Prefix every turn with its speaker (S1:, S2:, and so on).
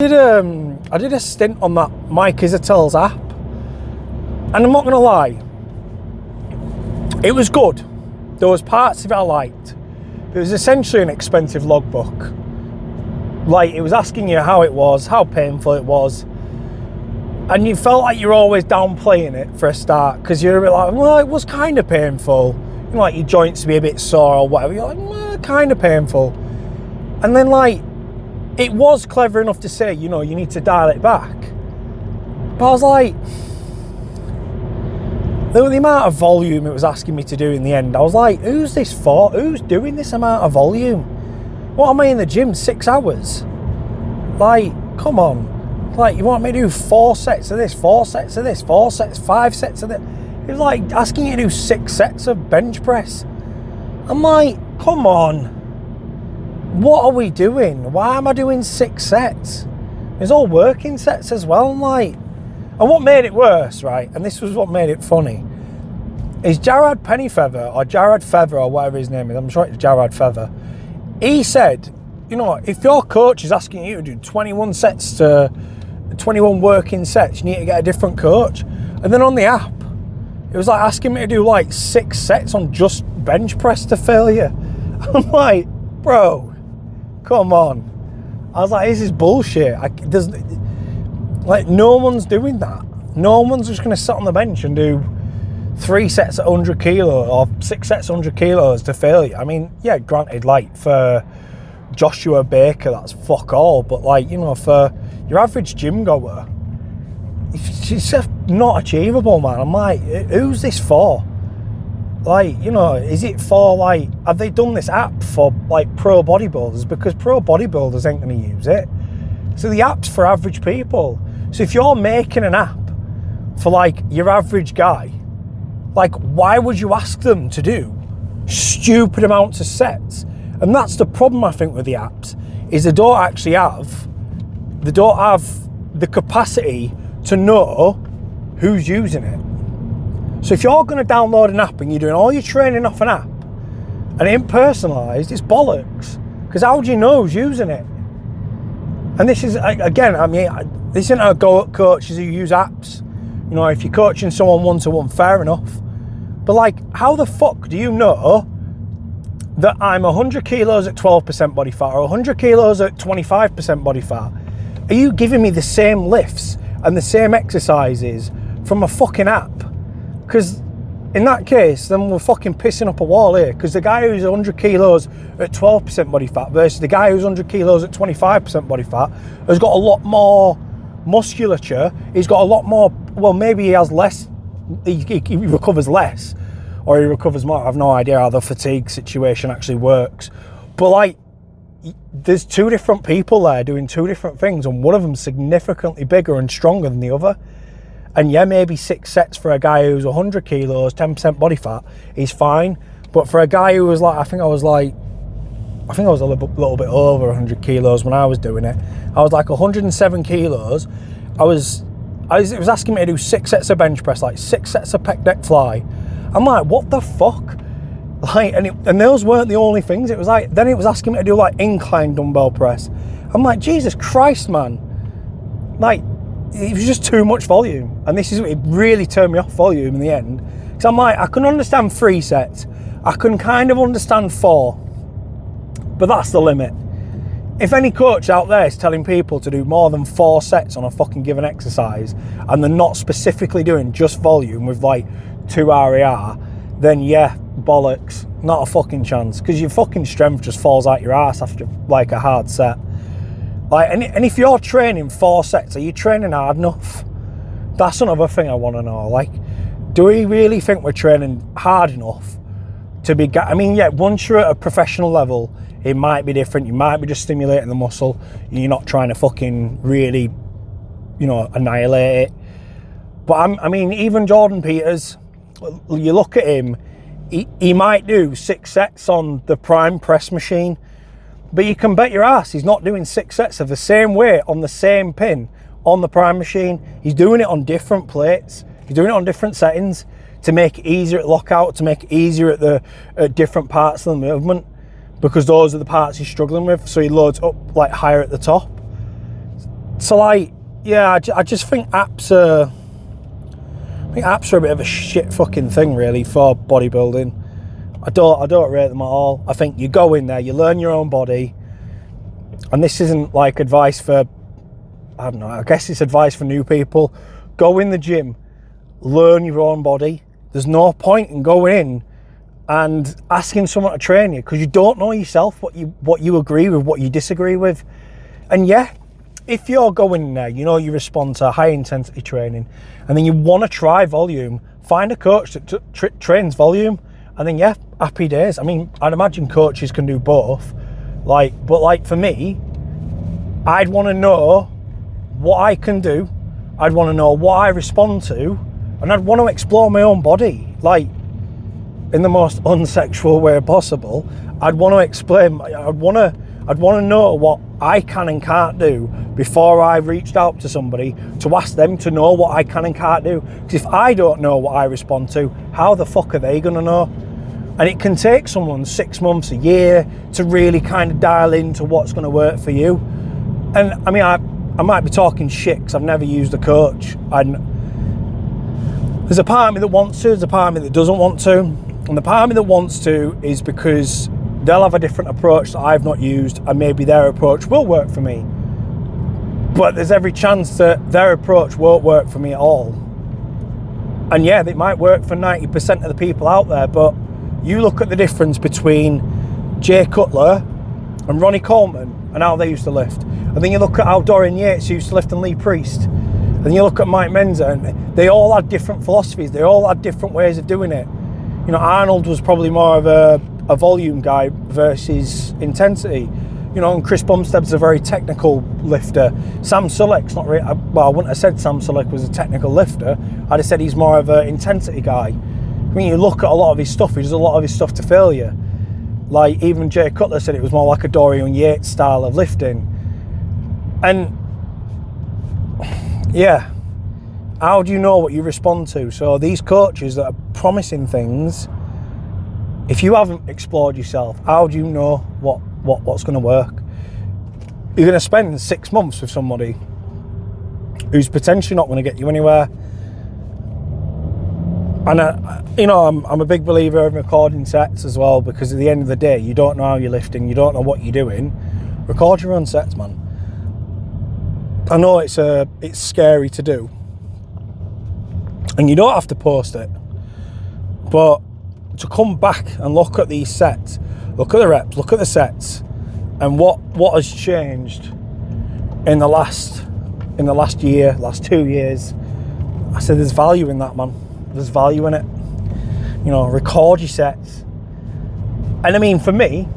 S1: I did a stint on that Mike Isatel's app, and I'm not gonna lie, it was good. There was parts of it I liked. It was essentially an expensive logbook. Like, it was asking you how it was, how painful it was, and you felt like you're always downplaying it for a start, because you're a bit like, well, it was kind of painful. You know, like your joints be a bit sore or whatever. You're like, well, kind of painful. And then, like, it was clever enough to say, you know, you need to dial it back. But I was like, the amount of volume it was asking me to do in the end, I was like, who's this for? Who's doing this amount of volume? What am I in the gym, 6 hours? Like, come on. Like, you want me to do 4 sets of this, 4 sets of this, 4 sets, 5 sets of this? It was like asking you to do 6 sets of bench press. I'm like, come on. What are we doing? Why am I doing 6 sets? It's all working sets as well. I'm like, and what made it worse, right? And this was what made it funny, is Jared Pennyfeather, or Jared Feather, or whatever his name is. I'm sure it's Jared Feather. He said, you know, if your coach is asking you to do 21 sets to 21 working sets, you need to get a different coach. And then on the app, it was like asking me to do like 6 sets on just bench press to failure. I'm like, bro, come on. I was like, this is bullshit. Like, no one's doing that. No one's just going to sit on the bench and do 3 sets at 100 kilos or 6 sets at 100 kilos to failure. I mean, yeah, granted, like, for Joshua Baker, that's fuck all. But, like, you know, for your average gym goer, it's just not achievable, man. I'm like, who's this for? Like, you know, is it for, like, have they done this app for, like, pro bodybuilders? Because pro bodybuilders ain't going to use it. So the app's for average people. So if you're making an app for, like, your average guy, like, why would you ask them to do stupid amounts of sets? And that's the problem, I think, with the apps, is they don't have the capacity to know who's using it. So if you're going to download an app and you're doing all your training off an app and it ain't personalised, it's bollocks. Because how do you know who's using it? And this is, again, I mean, this isn't a go at coaches who use apps. You know, if you're coaching someone one-to-one, fair enough. But, like, how the fuck do you know that I'm 100 kilos at 12% body fat or 100 kilos at 25% body fat? Are you giving me the same lifts and the same exercises from a fucking app? Because in that case, then we're fucking pissing up a wall here. Because the guy who's 100 kilos at 12% body fat versus the guy who's 100 kilos at 25% body fat has got a lot more musculature. He's got a lot more, well, maybe he has less, he recovers less, or he recovers more. I have no idea how the fatigue situation actually works. But, like, there's 2 different people there doing 2 different things, and one of them's significantly bigger and stronger than the other. And yeah, maybe 6 sets for a guy who's 100 kilos, 10% body fat, he's fine. But for a guy who was like, I think I was a little bit over 100 kilos when I was doing it. I was like 107 kilos. It was asking me to do 6 sets of bench press, like 6 sets of pec deck fly. I'm like, what the fuck? Like, and those weren't the only things. It was like, then it was asking me to do like incline dumbbell press. I'm like, Jesus Christ, man. Like, it was just too much volume. And it really turned me off volume in the end. Because I'm like, I can understand 3 sets. I can kind of understand 4. But that's the limit. If any coach out there is telling people to do more than 4 sets on a fucking given exercise, and they're not specifically doing just volume with like 2 RER, then yeah, bollocks. Not a fucking chance. Because your fucking strength just falls out your ass after like a hard set. Like, and if you're training 4 sets, are you training hard enough? That's another thing I want to know. Like, do we really think we're training hard enough to be... I mean, yeah, once you're at a professional level, it might be different. You might be just stimulating the muscle. You're not trying to fucking really, you know, annihilate it. But I mean, even Jordan Peters, you look at him, he might do 6 sets on the prime press machine. But you can bet your ass he's not doing 6 sets of the same weight on the same pin on the prime machine. He's doing it on different plates. He's doing it on different settings to make it easier at lockout, to make it easier at different parts of the movement, because those are the parts he's struggling with. So he loads up like higher at the top. So like, yeah, I just think apps are a bit of a shit fucking thing really for bodybuilding. I don't rate them at all. I think you go in there, you learn your own body, and this isn't like advice for, I don't know, I guess it's advice for new people. Go in the gym, learn your own body. There's no point in going in and asking someone to train you because you don't know yourself, what you agree with, what you disagree with. And yeah, if you're going in there, you know you respond to high intensity training, and then you want to try volume, find a coach that trains volume, and then yeah, happy days. I mean, I'd imagine coaches can do both. But like for me, I'd want to know what I can do. I'd want to know what I respond to, and I'd want to explore my own body, like in the most unsexual way possible. I'd want to explain. I'd want to know what I can and can't do before I reached out to somebody to ask them to know what I can and can't do. Because if I don't know what I respond to, how the fuck are they going to know? And it can take someone 6 months, a year to really kind of dial into what's going to work for you. And I mean, I might be talking shit because I've never used a coach. And there's a part of me that wants to, there's a part of me that doesn't want to. And the part of me that wants to is because they'll have a different approach that I've not used, and maybe their approach will work for me. But there's every chance that their approach won't work for me at all. And yeah, it might work for 90% of the people out there, but you look at the difference between Jay Cutler and Ronnie Coleman and how they used to lift. And then you look at how Dorian Yates used to lift and Lee Priest. And then you look at Mike Menzer, and they all had different philosophies. They all had different ways of doing it. You know, Arnold was probably more of a volume guy versus intensity. You know, and Chris Bumstead's a very technical lifter. Sam Sulek's not really, well, I wouldn't have said Sam Sulek was a technical lifter. I'd have said he's more of an intensity guy. I mean, you look at a lot of his stuff, he does a lot of his stuff to failure. Like, even Jay Cutler said it was more like a Dorian Yates style of lifting. And, yeah, how do you know what you respond to? So these coaches that are promising things, if you haven't explored yourself, how do you know what's going to work? You're going to spend 6 months with somebody who's potentially not going to get you anywhere. And, you know, I'm a big believer in recording sets as well, because at the end of the day, you don't know how you're lifting, you don't know what you're doing. Record your own sets, man. I know it's scary to do, and you don't have to post it, but to come back and look at these sets, look at the reps, look at the sets, and what has changed in the last year, last 2 years, I said there's value in that, man. There's value in it. You know, record your sets. And I mean, for me,